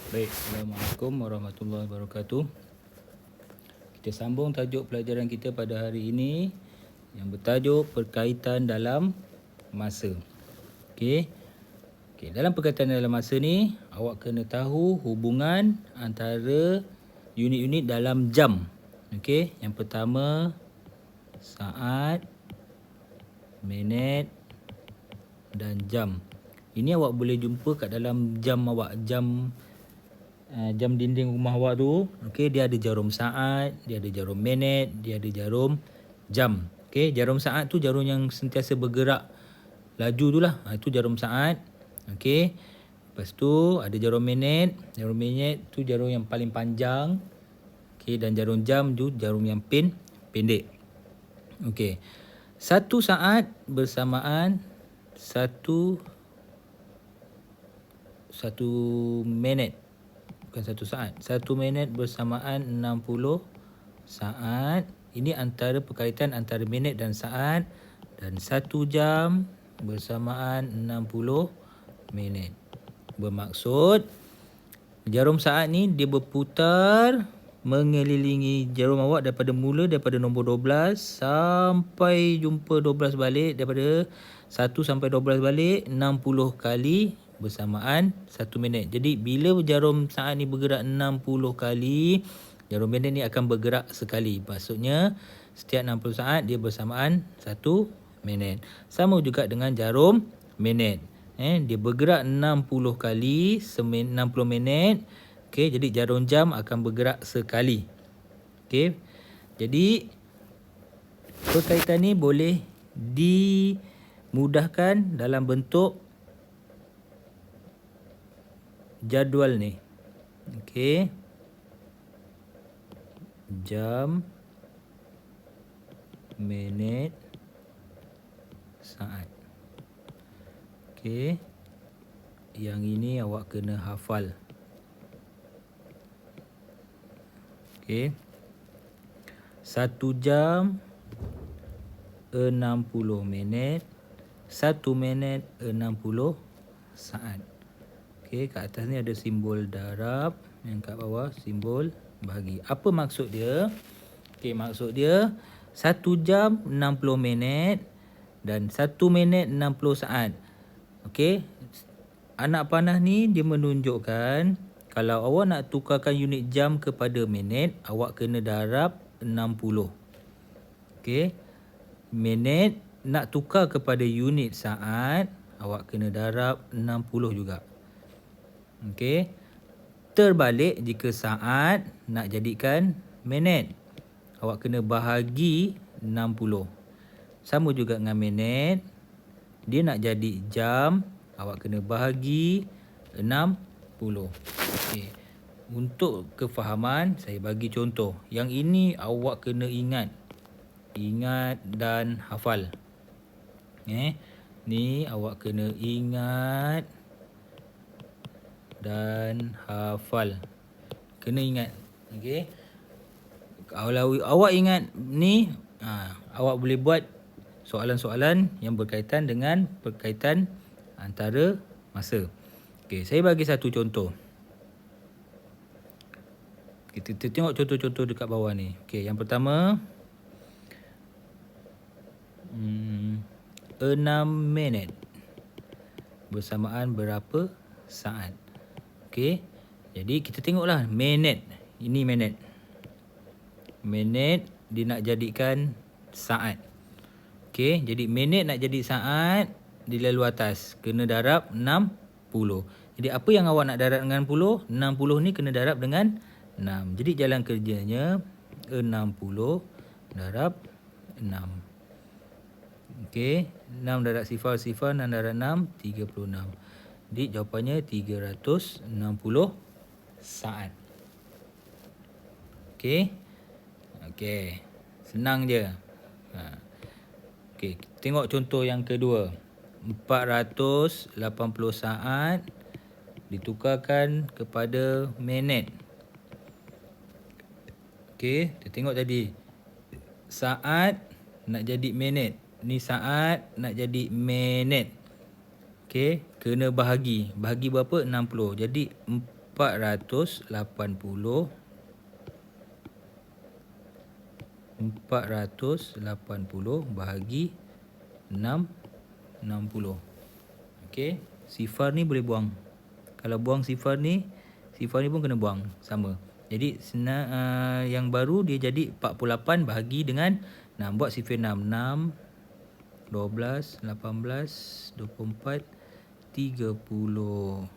Baik, Assalamualaikum warahmatullahi wabarakatuh. Kita sambung tajuk pelajaran kita pada hari ini yang bertajuk perkaitan dalam masa. Okey. Dalam perkaitan dalam masa ni, awak kena tahu hubungan antara unit-unit dalam jam. Okey, yang pertama saat, minit dan jam. Ini awak boleh jumpa kat dalam jam awak, jam dinding rumah awak tu. Okey, dia ada jarum saat, dia ada jarum minit, dia ada jarum jam. Okey, jarum saat tu jarum yang sentiasa bergerak laju tu lah. Itu jarum saat. Okey. Lepas tu ada jarum minit. Jarum minit tu jarum yang paling panjang. Okey, dan jarum jam tu jarum yang pendek. Okey. Satu saat bersamaan satu minit. Bukan satu saat. 1 minit bersamaan 60 saat. Ini antara perkaitan antara minit dan saat. Dan 1 jam bersamaan 60 minit. Bermaksud jarum saat ni dia berputar mengelilingi jarum awak daripada nombor 12 sampai jumpa 12 balik. Daripada 1 sampai 12 balik 60 kali bersamaan 1 minit. Jadi bila jarum saat ni bergerak 60 kali, jarum minit ni akan bergerak sekali. Maksudnya setiap 60 saat dia bersamaan 1 minit. Sama juga dengan jarum minit. Dia bergerak 60 kali 60 minit. Okey, jadi jarum jam akan bergerak sekali. Okey. Jadi perkaitan ni boleh dimudahkan dalam bentuk jadual ni. Okey. Jam, minit, saat. Okey. Yang ini awak kena hafal. Okey. 1 jam 60 minit. 1 minit 60 saat. Okey, kat atas ni ada simbol darab, yang kat bawah simbol bahagi. Apa maksud dia? Okey, maksud dia 1 jam 60 minit dan 1 minit 60 saat. Okey. Anak panah ni dia menunjukkan kalau awak nak tukarkan unit jam kepada minit, awak kena darab 60. Okey. Minit nak tukar kepada unit saat, awak kena darab 60 juga. Okey. Terbalik jika saat nak jadikan minit, awak kena bahagi 60. Sama juga dengan minit. Dia nak jadi jam, awak kena bahagi 60. Okey. Untuk kefahaman, saya bagi contoh. Yang ini awak kena ingat. Ingat dan hafal. Ni awak kena ingat dan hafal. Kena ingat. Okey. Kalau awak ingat ni, awak boleh buat soalan-soalan yang berkaitan dengan perkaitan antara masa. Okey, saya bagi satu contoh. Kita tengok contoh-contoh dekat bawah ni. Okey, yang pertama 6 minit bersamaan berapa saat. Okey. Jadi kita tengoklah minit. Ini minit. Minit dia nak jadikan saat. Okey, jadi minit nak jadi saat di lalu atas kena darab 60. Jadi apa yang awak nak darab dengan 60? 60 ni kena darab dengan 6. Jadi jalan kerjanya 60 darab 6. Okey, 6 darab sifar, 6 darab 6, 36. Jadi jawapannya 360 saat. Okey. Okey. Senang je. Okey, tengok contoh yang kedua. 480 saat ditukarkan kepada minit. Okey, kita tengok tadi. Saat nak jadi minit. Ni saat nak jadi minit. Okey, kena bahagi. Bahagi berapa? 60. Jadi 480 bahagi 60. Okey, sifar ni boleh buang. Kalau buang sifar ni pun kena buang, sama. Jadi yang baru dia jadi 48 bahagi dengan 6. Buat sifar 6. 6, 12, 18, 24, 30.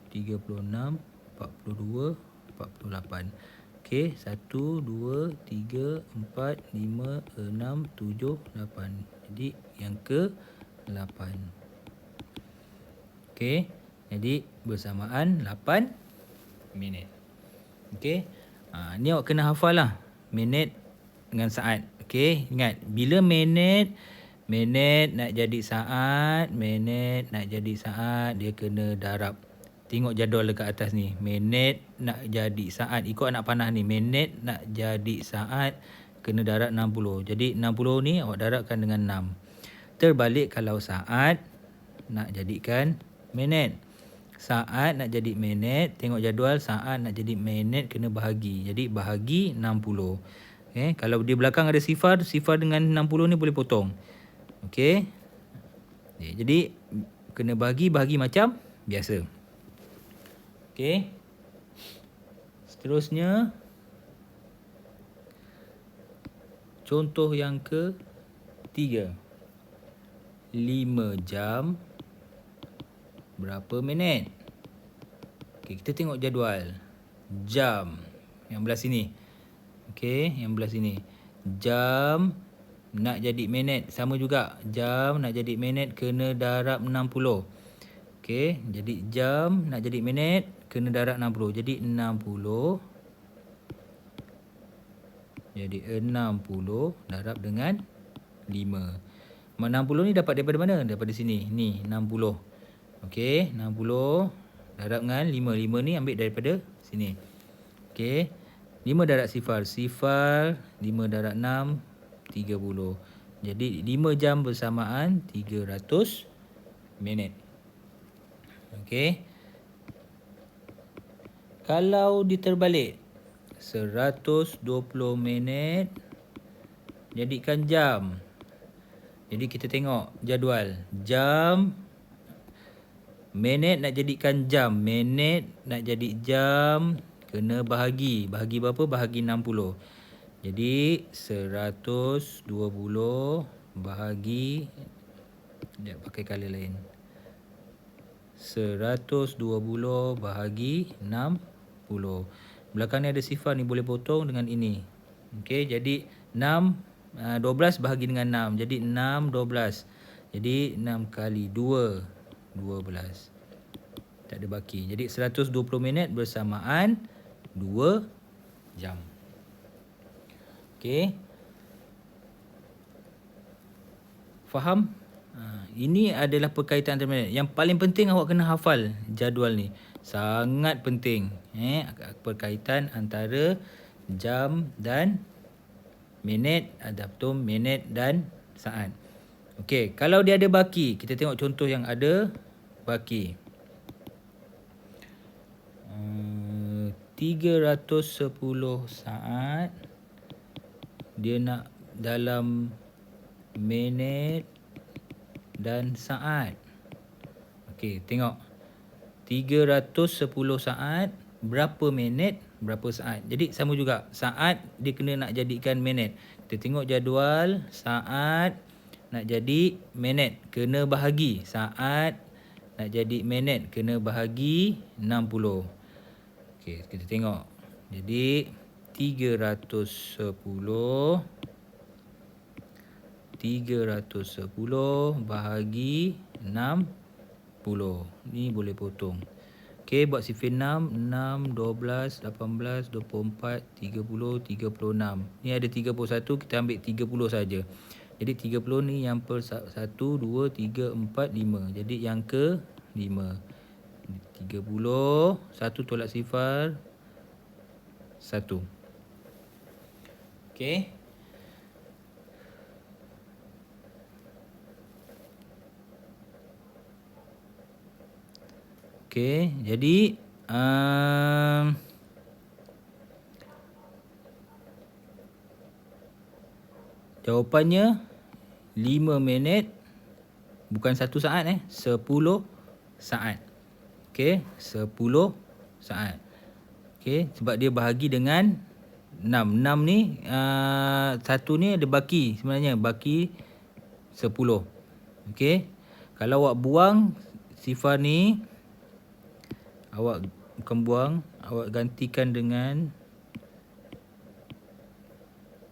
36, 42, 48. Okey, 1, 2, 3, 4, 5, 6, 7, 8. Jadi yang ke 8. Okey, jadi bersamaan 8 minit. Okey, ni awak kena hafal lah, minit dengan saat. Okey, ingat bila minit nak jadi saat, dia kena darab. Tengok jadual dekat atas ni. Minit nak jadi saat. Ikut anak panah ni. Minit nak jadi saat kena darab 60. Jadi 60 ni awak darabkan dengan 6. Terbalik kalau saat nak jadikan minit. Saat nak jadi minit. Tengok jadual, saat nak jadi minit kena bahagi. Jadi bahagi 60. Okay. Kalau di belakang ada sifar dengan 60 ni boleh potong. Okey. Jadi kena bahagi macam biasa. Okey. Seterusnya contoh yang ke-3. 5 jam berapa minit? Okey, kita tengok jadual. Jam yang belah sini. Okey, yang belah sini. Jam nak jadi minit sama juga. Jam nak jadi minit kena darab 60. Okey, jadi jam nak jadi minit kena darab 60. Jadi 60. Jadi 60 darab dengan 5. 60 ni dapat daripada mana? Daripada sini. Ni 60. Okey, 60 darab dengan 5. 5 ni ambil daripada sini. Okey. 5 darab sifar. Sifar 5 darab 6 30. Jadi 5 jam bersamaan 300 minit. Okey. Kalau diterbalik 120 minit jadikan jam. Jadi kita tengok jadual. Jam, minit nak jadikan jam. Minit nak jadi jam kena bahagi. Bahagi berapa? Bahagi 60. Jadi 120 bahagi, dia pakai color lain. 120 bahagi 60. Belakang ni ada sifar ni, boleh potong dengan ini. Okey, jadi 12 bahagi dengan 6. Jadi 6, 12. Jadi 6 kali 2, 12. Tak ada baki. Jadi 120 minit bersamaan 2 jam. Okey. Faham? Ini adalah perkaitan antara minit. Yang paling penting awak kena hafal jadual ni. Sangat penting. Perkaitan antara jam dan minit ataupun minit dan saat. Okey, kalau dia ada baki, kita tengok contoh yang ada baki. 310 saat dia nak dalam minit dan saat. Okey, tengok. 310 saat berapa minit, berapa saat. Jadi sama juga. Saat dia kena nak jadikan minit. Kita tengok jadual. Saat nak jadi minit kena bahagi. Saat nak jadi minit kena bahagi 60. Okey, kita tengok. Jadi 310 bahagi 60. Ni boleh potong. Okey, buat sifar 6. 6, 12, 18, 24, 30, 36. Ni ada 31, kita ambil 30 saja. Jadi 30 ni yang per 1, 2, 3, 4, 5. Jadi yang ke 5. 30, 1 tolak sifar, 1. Okey. Okey, jadi jawapannya 5 minit, bukan 1 saat 10 saat. Okey, 10 saat. Okey, sebab dia bahagi dengan 6. 6 ni, 1 ni ada baki sebenarnya, baki 10. Okey, kalau awak buang sifar ni, awak bukan buang, awak gantikan dengan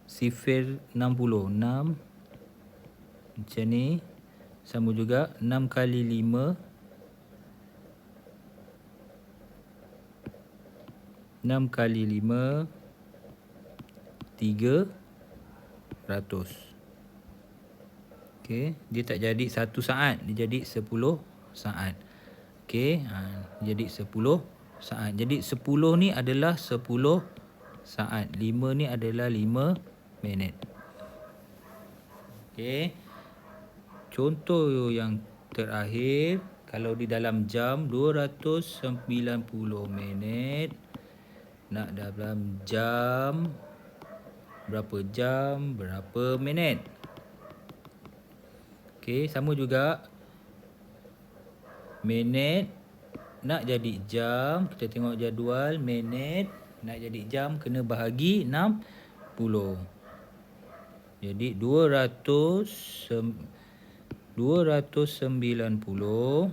sifir 60. 6 macam ni. Sama juga 6 kali 5. 6 kali 5 300. Okey, dia tak jadi 1 saat, dia jadi 10 saat. Okey, jadi 10 saat. Jadi 10 ni adalah 10 saat. 5 ni adalah 5 minit. Okey. Contoh yang terakhir, kalau di dalam jam 290 minit, nak dalam jam berapa minit. Okey, sama juga minit nak jadi jam, kita tengok jadual, minit nak jadi jam kena bahagi 60. Jadi 290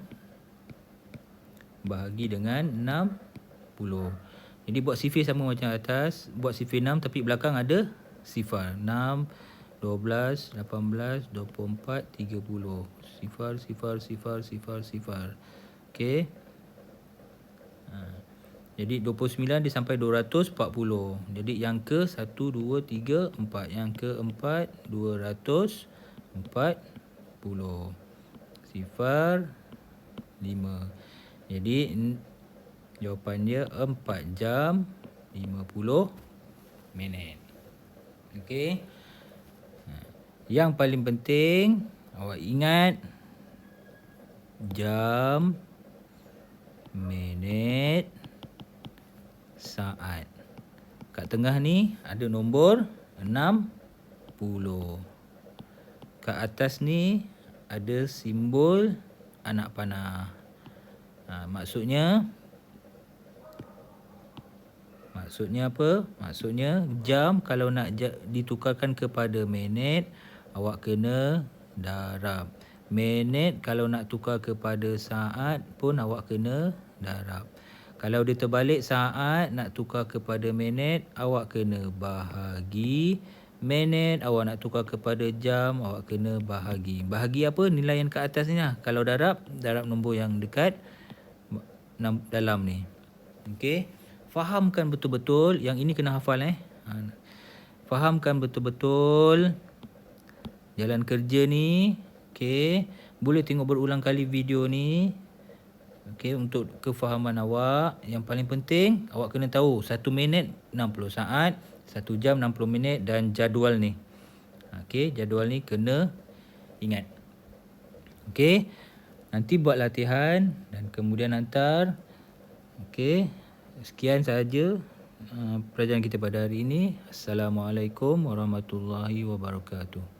bahagi dengan 60. Jadi buat sifir sama macam atas, buat sifir 6 tapi belakang ada sifar. 6, 12, 18, 24, 30. Sifar. Okey. Jadi 29 dia sampai 240. Jadi yang ke 1, 2, 3, 4. Yang ke 4, 240. Sifar 5. Jadi jawapan dia 4 jam 50 minit. Okey. Yang paling penting awak ingat jam, minit, saat. Kat tengah ni ada nombor 60. Kat atas ni ada simbol anak panah. Maksudnya apa? Maksudnya jam kalau nak ditukarkan kepada minit, awak kena darab. Minit kalau nak tukar kepada saat pun awak kena darab. Kalau dia terbalik saat nak tukar kepada minit, awak kena bahagi. Minit awak nak tukar kepada jam, awak kena bahagi. Bahagi apa? Nilai yang kat atas ni lah. Kalau darab nombor yang dekat dalam ni. Okey. Fahamkan betul-betul. Yang ini kena hafal Fahamkan betul-betul jalan kerja ni. Okey. Boleh tengok berulang kali video ni. Okey, untuk kefahaman awak. Yang paling penting awak kena tahu 1 minit 60 saat, 1 jam 60 minit dan jadual ni. Okey, jadual ni kena ingat. Okey. Nanti buat latihan dan kemudian hantar. Okey. Sekian sahaja pelajaran kita pada hari ini. Assalamualaikum warahmatullahi wabarakatuh.